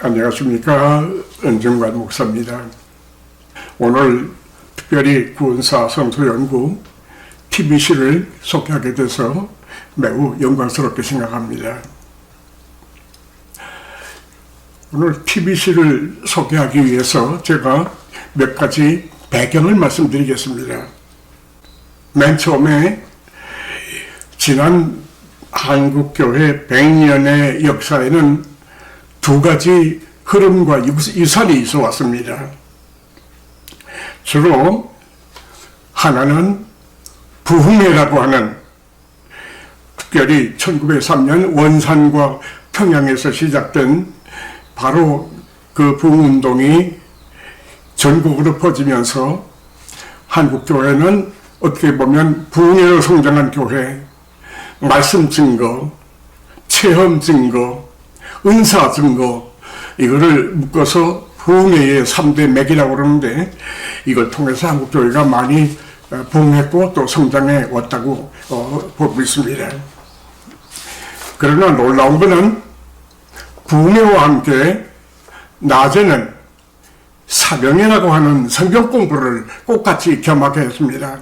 안녕하십니까. 은정관 목사입니다. 오늘 특별히 구원사 성소연구 TBC를 소개하게 돼서 매우 영광스럽게 생각합니다. 오늘 TBC를 소개하기 위해서 제가 몇 가지 배경을 말씀드리겠습니다. 맨 처음에 지난 한국교회 100년의 역사에는 두 가지 흐름과 유산이 있어 왔습니다. 주로 하나는 부흥회라고 하는, 특별히 1903년 원산과 평양에서 시작된 바로 그 부흥운동이 전국으로 퍼지면서 한국교회는 어떻게 보면 부흥회로 성장한 교회, 말씀 증거, 체험 증거, 은사 증거, 이거를 묶어서 부흥회의 3대 맥이라고 그러는데, 이걸 통해서 한국교회가 많이 부흥했고 또 성장해 왔다고 보고 있습니다. 그러나 놀라운 것은 부흥회와 함께 낮에는 사경회라고 하는 성경 공부를 꼭 같이 겸하게 했습니다.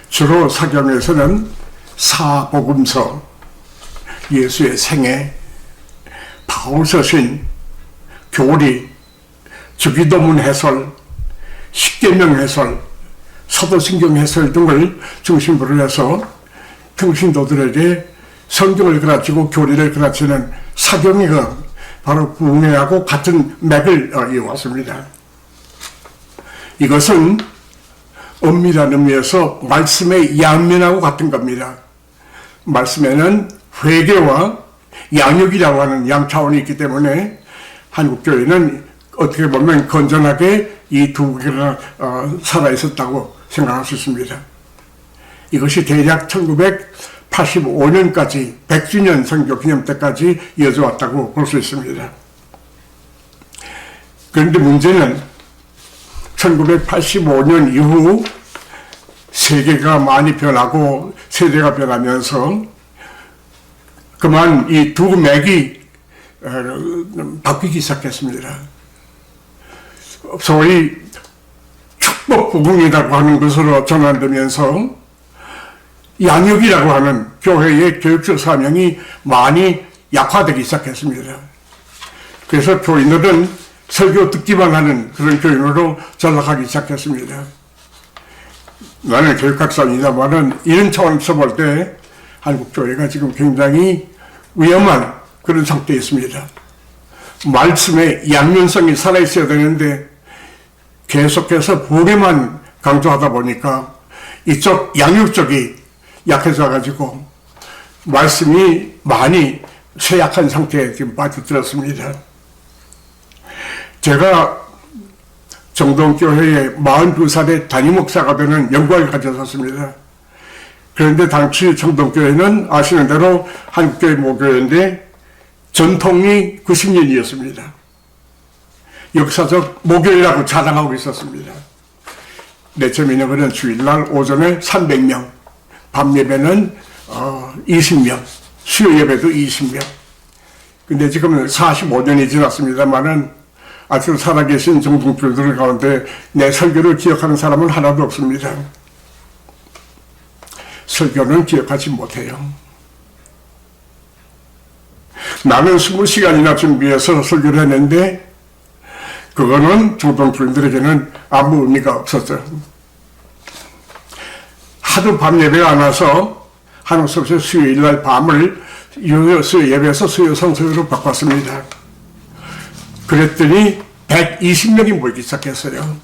주로 사경에서는 사복음서, 예수의 생애, 바울서신, 교리, 주기도문 해설, 십계명 해설, 사도신경 해설 등을 중심으로 해서 평신도들에게 성경을 가르치고 교리를 가르치는 사경회가 바로 부흥회하고 같은 맥을 이어왔습니다. 이것은 엄밀한 의미에서 말씀의 양면하고 같은 겁니다. 말씀에는 회개와 양육이라고 하는 양차원이 있기 때문에 한국교회는 어떻게 보면 건전하게 이 두 개가 살아있었다고 생각할 수 있습니다. 이것이 대략 1985년까지 100주년 선교 기념 때까지 이어져 왔다고 볼 수 있습니다. 그런데 문제는 1985년 이후 세계가 많이 변하고 세대가 변하면서 그만 이 두 맥이 바뀌기 시작했습니다. 소위 축복 부흥이라고 하는 것으로 전환되면서 양육이라고 하는 교회의 교육적 사명이 많이 약화되기 시작했습니다. 그래서 교인들은 설교 듣기만 하는 그런 교인으로 전락하기 시작했습니다. 나는 교육학사입니다만은 이런 차원에서 볼 때 한국교회가 지금 굉장히 위험한 그런 상태에 있습니다. 말씀의 양면성이 살아있어야 되는데 계속해서 부흥에만 강조하다 보니까 이쪽 양육 쪽이 약해져 가지고 말씀이 많이 쇠약한 상태에 지금 빠져들었습니다. 제가 정동교회의 42살의 담임 목사가 되는 영광을 가졌었습니다. 그런데 당시 정동교회는 아시는 대로 한국교회 모교회인데 전통이 90년이었습니다. 역사적 모교회라고 자랑하고 있었습니다. 내처민영은 주일날 오전에 300명, 밤 예배는 20명, 수요 예배도 20명. 근데 지금은 45년이 지났습니다만은 아주 살아계신 정동교회들 가운데 내 설교를 기억하는 사람은 하나도 없습니다. 설교는 기억하지 못해요. 나는 20시간이나 준비해서 설교를 했는데 그거는 정동교인들에게는 아무 의미가 없었어요. 하도 밤 예배가 안 와서 한국 수 없이 수요일날 밤을 수요 예배에서 수요 성서로 바꿨습니다. 그랬더니 120명이 모이기 시작했어요.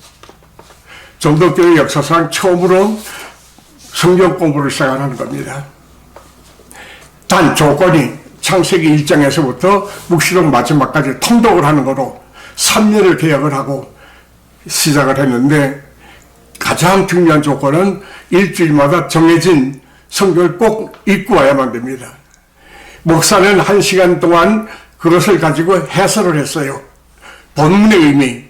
정동교회 역사상 처음으로 성경 공부를 시작하는 겁니다. 단 조건이 창세기 1장에서부터 묵시록 마지막까지 통독을 하는 거로 3년을 계약을 하고 시작을 했는데 가장 중요한 조건은 일주일마다 정해진 성경을 꼭 읽고 와야만 됩니다. 목사는 1시간 동안 그것을 가지고 해설을 했어요. 본문의 의미,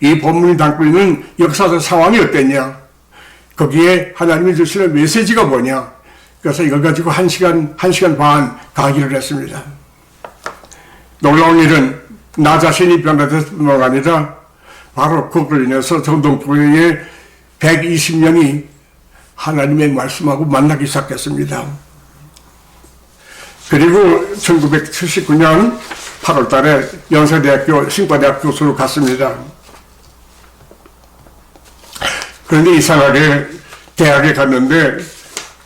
이 본문이 담고 있는 역사적 상황이 어땠냐, 거기에 하나님이 주시는 메시지가 뭐냐, 그래서 이걸 가지고 1시간 반 강의를 했습니다. 놀라운 일은 나 자신이 변화될 뿐만 아니라 바로 그걸 인해서 정동교회의 120명이 하나님의 말씀하고 만나기 시작했습니다. 그리고 1979년 8월 달에 연세대학교 신과대학 교수로 갔습니다. 그런데 이상하게 대학에 갔는데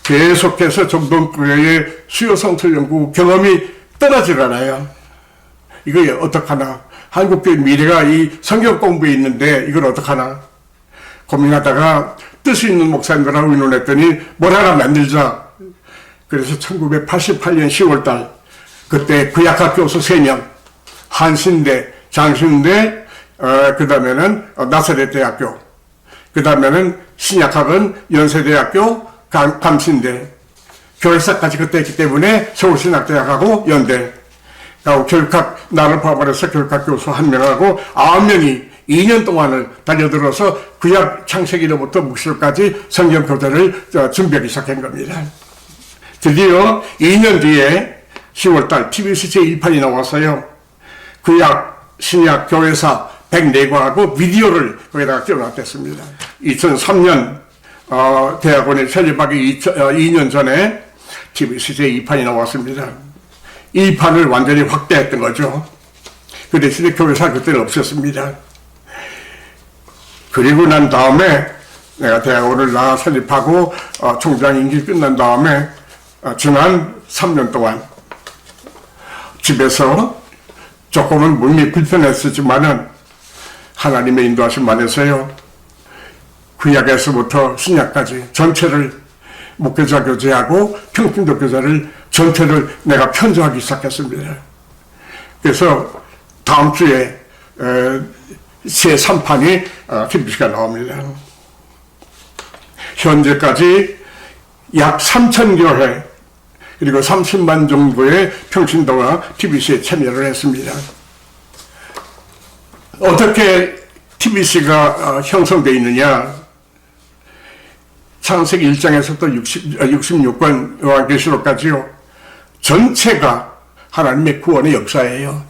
계속해서 정동교회의 수요성서 연구 경험이 떨어지질 않아요. 이거 어떡하나. 한국교회 미래가 이 성경 공부에 있는데 이걸 어떡하나. 고민하다가 뜻이 있는 목사님들하고 의논했더니 뭘 하나 만들자. 그래서 1988년 10월달 그때 구약학 교수 3명, 한신대, 장신대, 그 다음에는 나사렛 대학교, 그 다음에는 신약학은 연세대학교, 감신대, 교회사까지 그때 했기 때문에 서울신학대학하고 연대, 교육학, 나를 포함해서 교육학 교수 1명하고 9명이 2년 동안을 달려들어서 구약 창세기로부터 묵시록까지 성경 교재를 준비하기 시작한 겁니다. 드디어 2년 뒤에 10월달 TBC 제1판이 나왔어요. 구약, 신약, 교회사 104과하고 비디오를 거기다가 끼워놨댔습니다. 2003년 대학원에 설립하기 2년 전에 TBC 제2판이 나왔습니다. 이 판을 완전히 확대했던 거죠. 그 대신에 교회사 그때는 없었습니다. 그리고 난 다음에 내가 대학원을 설립하고 총장 임기 끝난 다음에 지난 3년 동안 집에서 조금은 몸이 불편했었지만은 하나님의 인도하심 안에서요, 구약에서부터 신약까지 전체를 목회자 교재하고 평신도 교재를 전체를 내가 편집하기 시작했습니다. 그래서 다음 주에 제3판이 TBC가 나옵니다. 현재까지 약 3,000교회 그리고 30만 정도의 평신도가 TBC에 참여를 했습니다. 어떻게 TBC가 형성되어 있느냐? 창세기 1장에서부터 66권 요한계시록까지요, 전체가 하나님의 구원의 역사예요.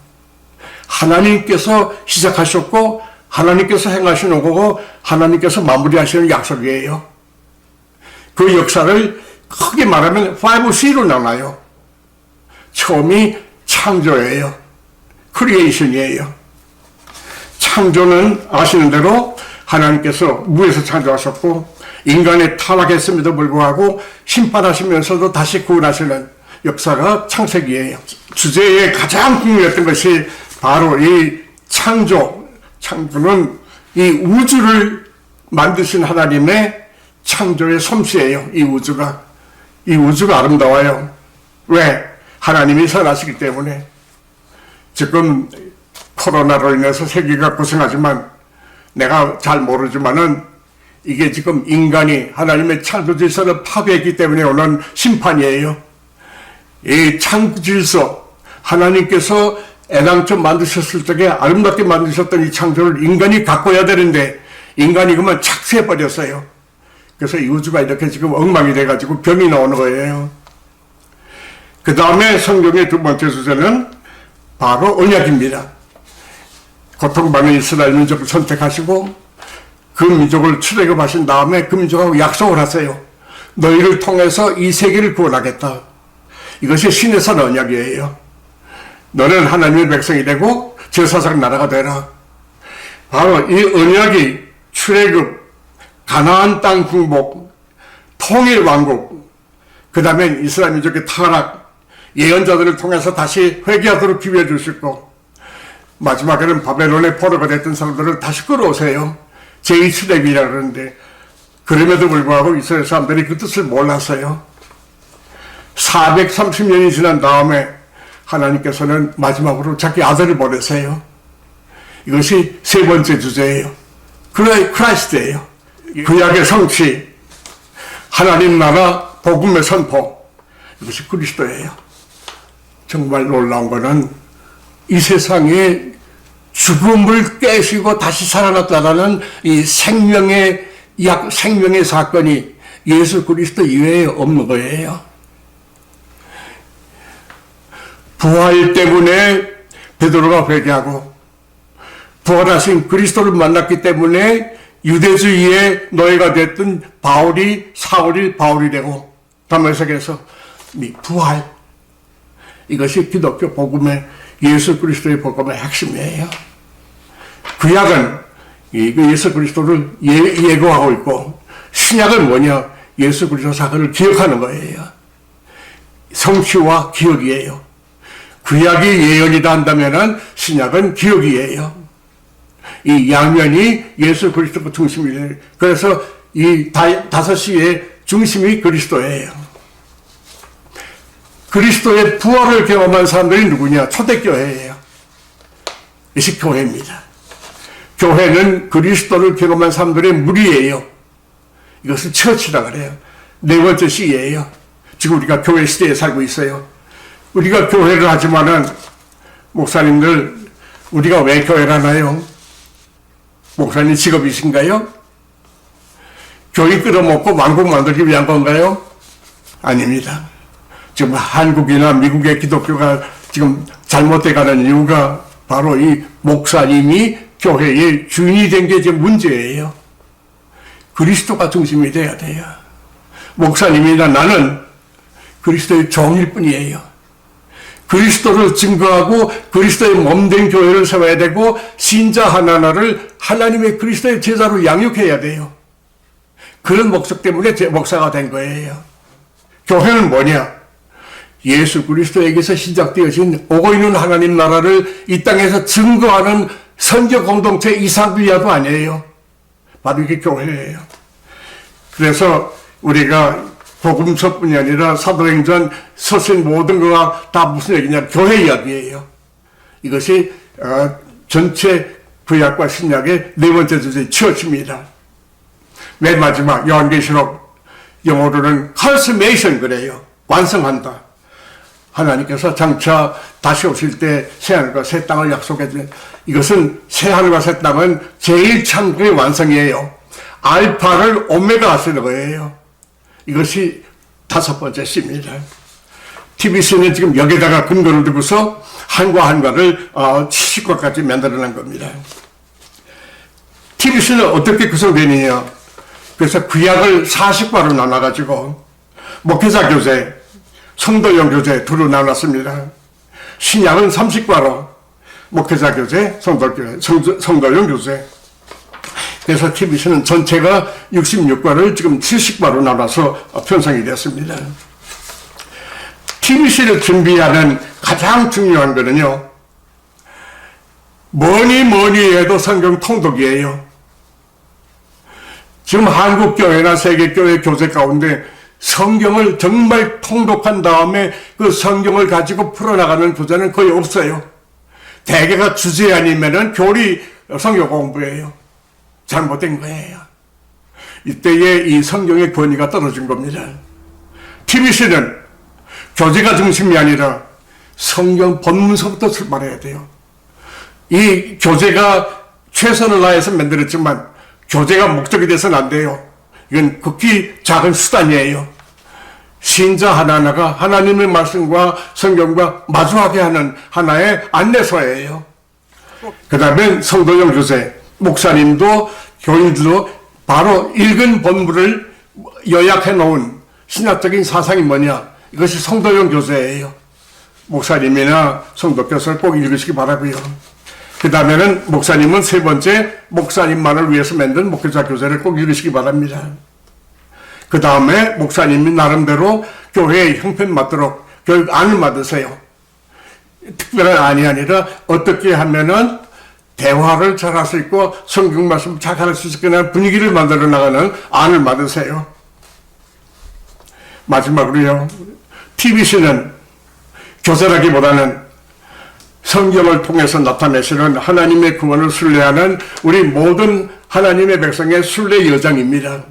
하나님께서 시작하셨고 하나님께서 행하시는 거고 하나님께서 마무리하시는 약속이에요. 그 역사를 크게 말하면 5C로 나눠요. 처음이 창조예요. 크리에이션이에요. 창조는 아시는 대로 하나님께서 무에서 창조하셨고 인간의 타락했음에도 불구하고 심판하시면서도 다시 구원하시는 역사가 창세기예요. 주제에 가장 중요했던 것이 바로 이 창조는 이 우주를 만드신 하나님의 창조의 솜씨예요. 이 우주가 아름다워요. 왜? 하나님이 선하시기 때문에. 지금 코로나로 인해서 세계가 고생하지만 내가 잘 모르지만은 이게 지금 인간이 하나님의 창조 질서를 파괴했기 때문에 오는 심판이에요. 이 창조 질서, 하나님께서 애당초 만드셨을 적에 아름답게 만드셨던 이 창조를 인간이 가꿔야 되는데 인간이 그만 착수해버렸어요. 그래서 이 우주가 이렇게 지금 엉망이 돼가지고 병이 나오는 거예요. 그 다음에 성경의 두 번째 주제는 바로 언약입니다. 고통받는 이스라엘 민족을 선택하시고 그 민족을 출애굽하신 다음에 그 민족하고 약속을 하세요. 너희를 통해서 이 세계를 구원하겠다. 이것이 신의 산 언약이에요. 너는 하나님의 백성이 되고 제사장 나라가 되라. 바로 이 언약이 출애굽, 가나안 땅 궁복, 통일 왕국, 그 다음에 이스라엘 민족의 타락, 예언자들을 통해서 다시 회개하도록 기회해 주시고 마지막에는 바벨론의 포로가 됐던 사람들을 다시 끌어오세요. 제2출애굽이라 그러는데 그럼에도 불구하고 이스라엘 사람들이 그 뜻을 몰랐어요. 430년이 지난 다음에 하나님께서는 마지막으로 자기 아들을 보내세요. 이것이 세 번째 주제예요. 크라이스트예요. 구약의 성취, 하나님 나라, 복음의 선포, 이것이 그리스도예요. 정말 놀라운 것은 이 세상에 죽음을 깨시고 다시 살아났다라는 이 생명의 사건이 예수 그리스도 이외에 없는 거예요. 부활 때문에 베드로가 회개하고 부활하신 그리스도를 만났기 때문에 유대주의의 노예가 됐던 사울이 바울이 되고 담에색에서 부활, 이것이 기독교 복음의 예수 그리스도의 복음의 핵심이에요. 구약은 예수 그리스도를 예고하고 있고 신약은 뭐냐? 예수 그리스도 사건을 기억하는 거예요. 성취와 기억이에요. 구약이 예언이다 한다면 신약은 기억이에요. 이 양면이 예수 그리스도가 중심이에요. 그래서 이 5시의 중심이 그리스도예요. 그리스도의 부활을 경험한 사람들이 누구냐? 초대교회예요. 이것이 교회입니다. 교회는 그리스도를 경험한 사람들의 무리예요. 이것을 처치라 그래요. 네 번째 시예요. 지금 우리가 교회 시대에 살고 있어요. 우리가 교회를 하지만은 목사님들, 우리가 왜 교회를 하나요? 목사님 직업이신가요? 교회 끌어먹고 왕국 만들기 위한 건가요? 아닙니다. 지금 한국이나 미국의 기독교가 지금 잘못돼가는 이유가 바로 이 목사님이 교회의 주인이 된 게 지금 문제예요. 그리스도가 중심이 돼야 돼요. 목사님이나 나는 그리스도의 종일 뿐이에요. 그리스도를 증거하고 그리스도의 몸된 교회를 세워야 되고 신자 하나하나를 하나님의 그리스도의 제자로 양육해야 돼요. 그런 목적 때문에 목사가 된 거예요. 교회는 뭐냐? 예수 그리스도에게서 시작되어진 오고 있는 하나님 나라를 이 땅에서 증거하는 선교 공동체 이사비아도 아니에요. 바로 이게 교회예요. 그래서 우리가 복음서뿐이 아니라 사도행전, 서신 모든 거가 다 무슨 얘기냐? 교회 이야기예요. 이것이 전체 구약과 신약의 네 번째 주제 처치입니다. 맨 마지막 요한계시록 영어로는 consummation 그래요. 완성한다. 하나님께서 장차 다시 오실 때 새하늘과 새 땅을 약속해 주는, 이것은 새하늘과 새 땅은 제일 창조의 완성이에요. 알파를 오메가 하시는 거예요. 이것이 5번째 C입니다. TBC는 지금 여기다가 근거를 두고서 한과 한과를 70과까지 만들어낸 겁니다. TBC는 어떻게 구성되느냐? 그래서 구약을 40과로 나눠가지고 목회자 교재, 성도용 교재 두로 나눴습니다. 신약은 30과로 목회자 교재, 성도용 교재. 그래서 TBC는 전체가 66과를 지금 70과로 나눠서 편성이 됐습니다. TBC를 준비하는 가장 중요한 거는요, 뭐니 해도 성경 통독이에요. 지금 한국교회나 세계교회 교재 가운데 성경을 정말 통독한 다음에 그 성경을 가지고 풀어나가는 교재는 거의 없어요. 대개가 주제 아니면은 교리 성경 공부예요. 잘못된 거예요. 이때에 이 성경의 권위가 떨어진 겁니다. TBC는 교재가 중심이 아니라 성경 본문서부터 출발해야 돼요. 이 교재가 최선을 다해서 만들었지만 교재가 목적이 돼서는 안 돼요. 이건 극히 작은 수단이에요. 신자 하나하나가 하나님의 말씀과 성경과 마주하게 하는 하나의 안내서예요. 그 다음에 성도용 교재, 목사님도 교인들도 바로 읽은 본문을 요약해 놓은 신학적인 사상이 뭐냐? 이것이 성도용 교재예요. 목사님이나 성도께서 꼭 읽으시기 바라고요. 그 다음에는 목사님은 세 번째, 목사님만을 위해서 만든 목회자 교재를 꼭 읽으시기 바랍니다. 그 다음에 목사님이 나름대로 교회의 형편 맞도록 교육안을 만드세요. 특별한 안이 아니라 어떻게 하면은 대화를 잘 할 수 있고 성경 말씀 잘 가르칠 수 있는 분위기를 만들어 나가는 안을 만드세요. 마지막으로요, TBC는 교사라기보다는 성경을 통해서 나타내시는 하나님의 구원을 순례하는 우리 모든 하나님의 백성의 순례 여정입니다.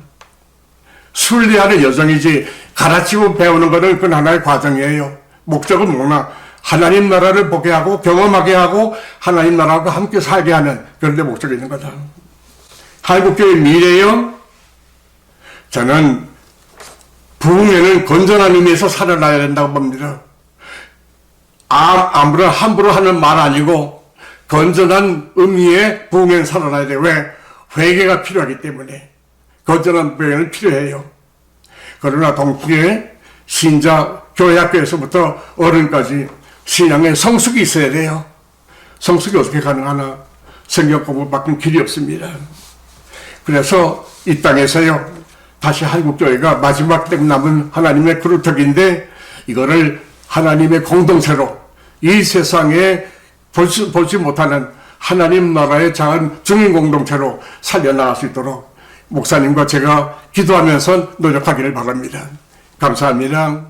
순례하는 여정이지 가르치고 배우는 것은 그건 하나의 과정이에요. 목적은 뭐나 하나님 나라를 보게 하고 경험하게 하고 하나님 나라와 함께 살게 하는 그런 데 목적이 있는 거다. 한국교회 미래요? 저는 부흥회는 건전한 의미에서 살아나야 된다고 봅니다. 아무런 함부로 하는 말 아니고 건전한 의미에 부응해 살아나야 돼요. 왜? 회개가 필요하기 때문에. 건전한 회개는 필요해요. 그러나 동시에 신자 교회학교에서부터 어른까지 신앙의 성숙이 있어야 돼요. 성숙이 어떻게 가능하나? 성경 공부밖에 길이 없습니다. 그래서 이 땅에서요, 다시 한국교회가 마지막 때 남은 하나님의 그루터기인데 이거를 하나님의 공동체로 이 세상에 보지 못하는 하나님 나라의 작은 증인 공동체로 살려나갈 수 있도록 목사님과 제가 기도하면서 노력하기를 바랍니다. 감사합니다.